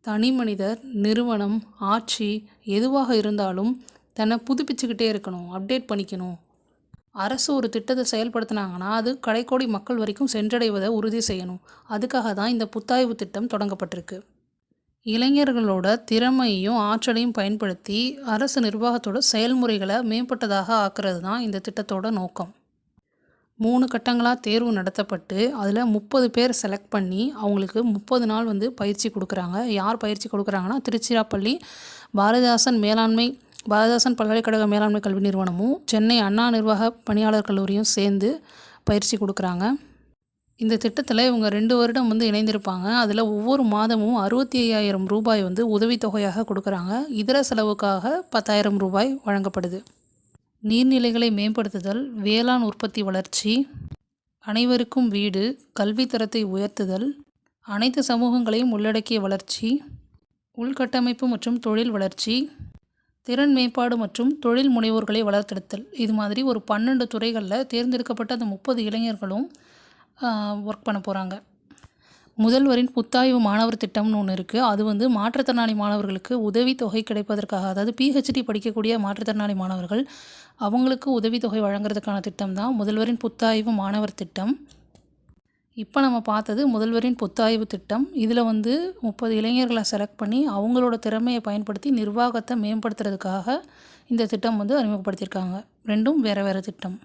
தனி மனிதர், நிறுவனம், ஆட்சி எதுவாக இருந்தாலும் தன்னை புதுப்பிச்சுக்கிட்டே இருக்கணும், அப்டேட் பண்ணிக்கணும். அரசு ஒரு திட்டத்தை செயல்படுத்தினாங்கன்னா அது கடைக்கோடி மக்கள் வரைக்கும் சென்றடைவதை உறுதி செய்யணும். அதுக்காக தான் இந்த புத்தாய்வு திட்டம் தொடங்கப்பட்டிருக்கு. இளைஞர்களோட திறமையும் ஆற்றலையும் பயன்படுத்தி அரசு நிர்வாகத்தோட செயல்முறைகளை மேம்பட்டதாக ஆக்குறது தான் இந்த திட்டத்தோட நோக்கம். 3 கட்டங்களாக தேர்வு நடத்தப்பட்டு அதில் 30 பேர் செலக்ட் பண்ணி அவங்களுக்கு 30 நாள் பயிற்சி கொடுக்குறாங்க. யார் பயிற்சி கொடுக்குறாங்கன்னா திருச்சிராப்பள்ளி பாரதிதாசன் பல்கலைக்கழக மேலாண்மை கல்வி நிறுவனமும் சென்னை அண்ணா நிர்வாக பணியாளர் கல்லூரியும் சேர்ந்து பயிற்சி கொடுக்குறாங்க. இந்த திட்டத்தில் இவங்க 2 வருடம் இணைந்திருப்பாங்க. அதில் ஒவ்வொரு மாதமும் 65,000 ரூபாய் உதவித்தொகையாக கொடுக்குறாங்க. இதர செலவுக்காக 10,000 ரூபாய் வழங்கப்படுது. நீர்நிலைகளை மேம்படுத்துதல், வேளாண் உற்பத்தி வளர்ச்சி, அனைவருக்கும் வீடு, கல்வி தரத்தை உயர்த்துதல், அனைத்து சமூகங்களையும் உள்ளடக்கிய வளர்ச்சி, உள்கட்டமைப்பு மற்றும் தொழில் வளர்ச்சி, திறன் மேம்பாடு மற்றும் தொழில் முனைவோர்களை வளர்த்தெடுத்தல். இது மாதிரி ஒரு 12 துறைகளில் தேர்ந்தெடுக்கப்பட்ட அந்த 30 இளைஞர்களும் ஒர்க் பண்ண போகிறாங்க. முதல்வரின் புத்தாய்வு மாணவர் திட்டம்னு ஒன்று இருக்குது. அது மாற்றுத்திறனாளி மாணவர்களுக்கு உதவித்தொகை கிடைப்பதற்காக, அதாவது PhD படிக்கக்கூடிய மாற்றுத்திறனாளி மாணவர்கள் அவங்களுக்கு உதவித்தொகை வழங்குறதுக்கான திட்டம் தான் முதல்வரின் புத்தாய்வு மாணவர் திட்டம். இப்போ நம்ம பார்த்தது முதல்வரின் புத்தாய்வு திட்டம். இதில் 30 இளைஞர்களை செலக்ட் பண்ணி அவங்களோட திறமையை பயன்படுத்தி நிர்வாகத்தை மேம்படுத்துறதுக்காக இந்த திட்டம் அறிமுகப்படுத்தியிருக்காங்க. ரெண்டும் வேறு வேறு திட்டம்.